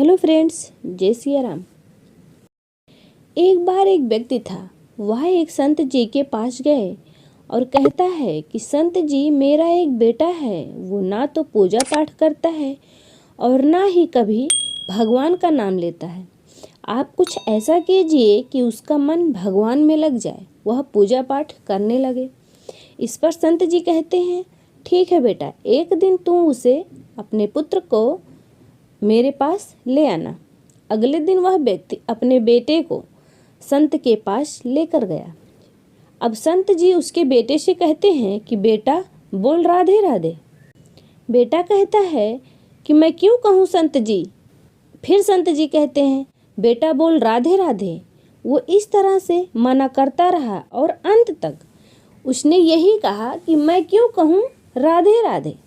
Hello friends, जय सिया राम। एक बार एक व्यक्ति था। वह एक संत जी के पास गए और कहता है कि संत जी, मेरा एक बेटा है। वो ना तो पूजा पाठ करता है और ना ही कभी भगवान का नाम लेता है। आप कुछ ऐसा कीजिए कि उसका मन भगवान में लग जाए, वह पूजा पाठ करने लगे। इस पर संत जी कहते हैं, ठीक है बेटा, एक दिन तू उसे, अपने पुत्र को मेरे पास ले आना। अगले दिन वह व्यक्ति अपने बेटे को संत के पास लेकर गया। अब संत जी उसके बेटे से कहते हैं कि बेटा बोल राधे राधे। बेटा कहता है कि मैं क्यों कहूँ संत जी। फिर संत जी कहते हैं, बेटा बोल राधे राधे। वो इस तरह से मना करता रहा और अंत तक उसने यही कहा कि मैं क्यों कहूँ राधे राधे।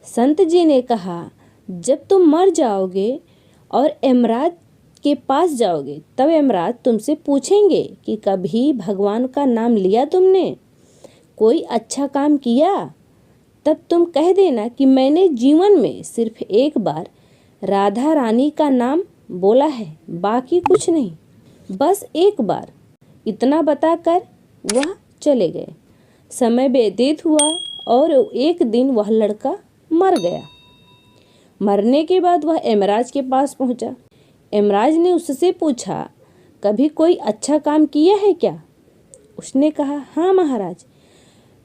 संत जी ने कहा, जब तुम मर जाओगे और यमराज के पास जाओगे, तब यमराज तुमसे पूछेंगे कि कभी भगवान का नाम लिया तुमने, कोई अच्छा काम किया? तब तुम कह देना कि मैंने जीवन में सिर्फ एक बार राधा रानी का नाम बोला है, बाकी कुछ नहीं, बस एक बार। इतना बताकर वह चले गए। समय व्यतीत हुआ और एक दिन वह लड़का मर गया। मरने के बाद वह यमराज के पास पहुंचा। यमराज ने उससे पूछा, कभी कोई अच्छा काम किया है क्या? उसने कहा, हाँ महाराज,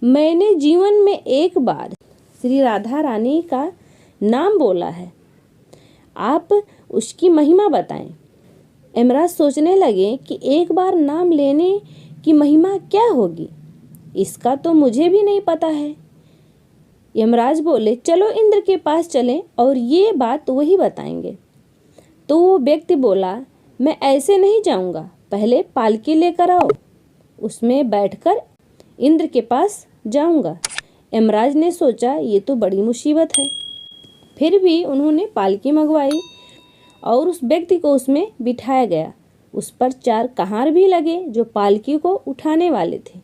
मैंने जीवन में एक बार श्री राधा रानी का नाम बोला है। आप उसकी महिमा बताएं। यमराज सोचने लगे कि एक बार नाम लेने की महिमा क्या होगी, इसका तो मुझे भी नहीं पता है। यमराज बोले, चलो इंद्र के पास चलें और ये बात वही बताएंगे। तो वो व्यक्ति बोला, मैं ऐसे नहीं जाऊंगा, पहले पालकी लेकर आओ, उसमें बैठकर इंद्र के पास जाऊंगा। यमराज ने सोचा, ये तो बड़ी मुसीबत है। फिर भी उन्होंने पालकी मंगवाई और उस व्यक्ति को उसमें बिठाया गया। उस पर 4 कहार भी लगे जो पालकी को उठाने वाले थे।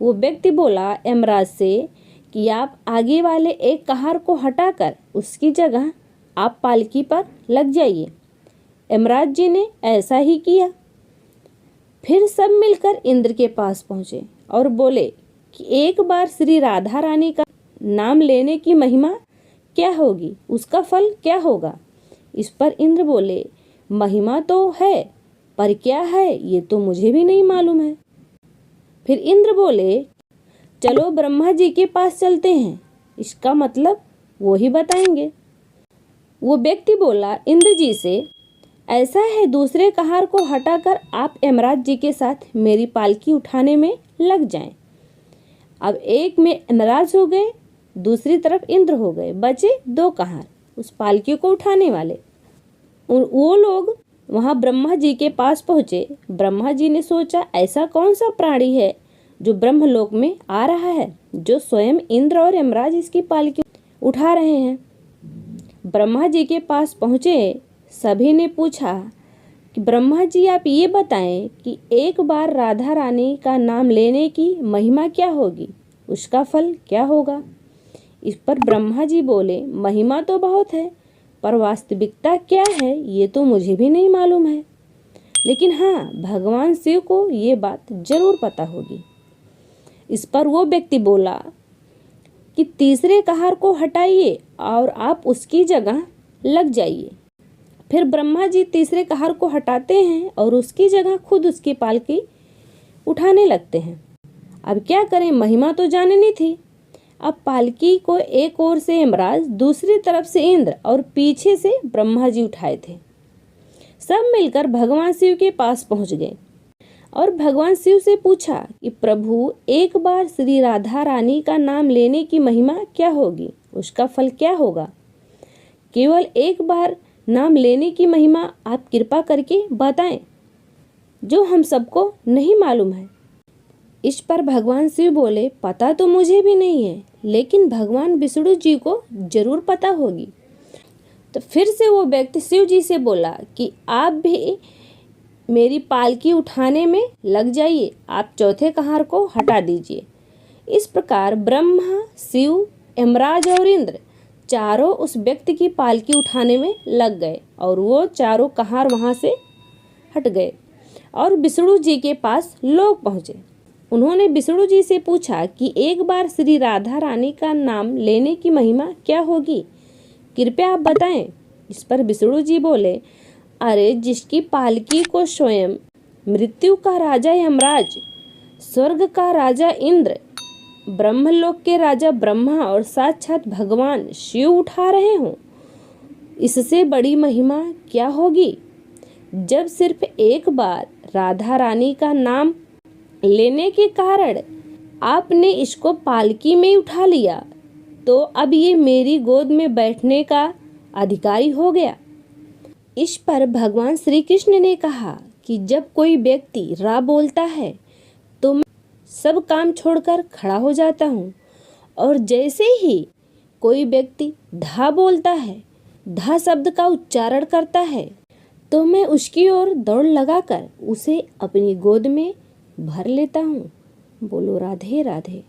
वो व्यक्ति बोला यमराज से कि आप आगे वाले एक कहार को हटाकर उसकी जगह आप पालकी पर लग जाइए। यमराज जी ने ऐसा ही किया। फिर सब मिलकर इंद्र के पास पहुँचे और बोले कि एक बार श्री राधा रानी का नाम लेने की महिमा क्या होगी, उसका फल क्या होगा? इस पर इंद्र बोले, महिमा तो है, पर क्या है ये तो मुझे भी नहीं मालूम है। फिर इंद्र बोले, चलो ब्रह्मा जी के पास चलते हैं, इसका मतलब वो ही बताएंगे। वो व्यक्ति बोला इंद्र जी से, ऐसा है, दूसरे कहार को हटाकर आप यमराज जी के साथ मेरी पालकी उठाने में लग जाएं। अब एक में यमराज हो गए, दूसरी तरफ इंद्र हो गए, बचे 2 कहार उस पालकी को उठाने वाले। वो लोग वहाँ ब्रह्मा जी के पास पहुँचे। ब्रह्मा जी ने सोचा, ऐसा कौन सा प्राणी है जो ब्रह्मलोक में आ रहा है, जो स्वयं इंद्र और यमराज इसकी पालकी उठा रहे हैं। ब्रह्मा जी के पास पहुँचे। सभी ने पूछा कि ब्रह्मा जी, आप ये बताएं कि एक बार राधा रानी का नाम लेने की महिमा क्या होगी, उसका फल क्या होगा? इस पर ब्रह्मा जी बोले, महिमा तो बहुत है, पर वास्तविकता क्या है ये तो मुझे भी नहीं मालूम है, लेकिन हाँ, भगवान शिव को ये बात जरूर पता होगी। इस पर वो व्यक्ति बोला कि तीसरे कहार को हटाइए और आप उसकी जगह लग जाइए। फिर ब्रह्मा जी तीसरे कहार को हटाते हैं और उसकी जगह खुद उसकी पालकी उठाने लगते हैं। अब क्या करें, महिमा तो जाननी थी। अब पालकी को एक ओर से यमराज, दूसरी तरफ से इंद्र और पीछे से ब्रह्मा जी उठाए थे। सब मिलकर भगवान शिव के पास पहुंच गए और भगवान शिव से पूछा कि प्रभु, एक बार श्री राधा रानी का नाम लेने की महिमा क्या होगी, उसका फल क्या होगा? केवल एक बार नाम लेने की महिमा आप कृपा करके बताएं, जो हम सबको नहीं मालूम है। इस पर भगवान शिव बोले, पता तो मुझे भी नहीं है, लेकिन भगवान विष्णु जी को जरूर पता होगी। तो फिर से वो व्यक्ति शिव जी से बोला कि आप भी मेरी पालकी उठाने में लग जाइए, आप चौथे कहार को हटा दीजिए। इस प्रकार ब्रह्मा, शिव, यमराज और इंद्र चारों उस व्यक्ति की पालकी उठाने में लग गए और वो चारों कहार वहाँ से हट गए और विष्णु जी के पास लोग पहुँचे। उन्होंने विष्णु जी से पूछा कि एक बार श्री राधा रानी का नाम लेने की महिमा क्या होगी, कृपया आप बताएं। इस पर विष्णु जी बोले, अरे जिसकी पालकी को स्वयं मृत्यु का राजा यमराज, स्वर्ग का राजा इंद्र, ब्रह्मलोक के राजा ब्रह्मा और साक्षात भगवान शिव उठा रहे हों, इससे बड़ी महिमा क्या होगी। जब सिर्फ एक बार राधा रानी का नाम लेने के कारण आपने इसको पालकी में उठा लिया, तो अब ये मेरी गोद में बैठने का अधिकारी हो गया। इस पर भगवान श्री कृष्ण ने कहा कि जब कोई व्यक्ति रा बोलता है तो मैं सब काम छोड़कर खड़ा हो जाता हूँ, और जैसे ही कोई व्यक्ति धा बोलता है, धा शब्द का उच्चारण करता है, तो मैं उसकी ओर दौड़ लगाकर उसे अपनी गोद में भर लेता हूँ। बोलो राधे राधे।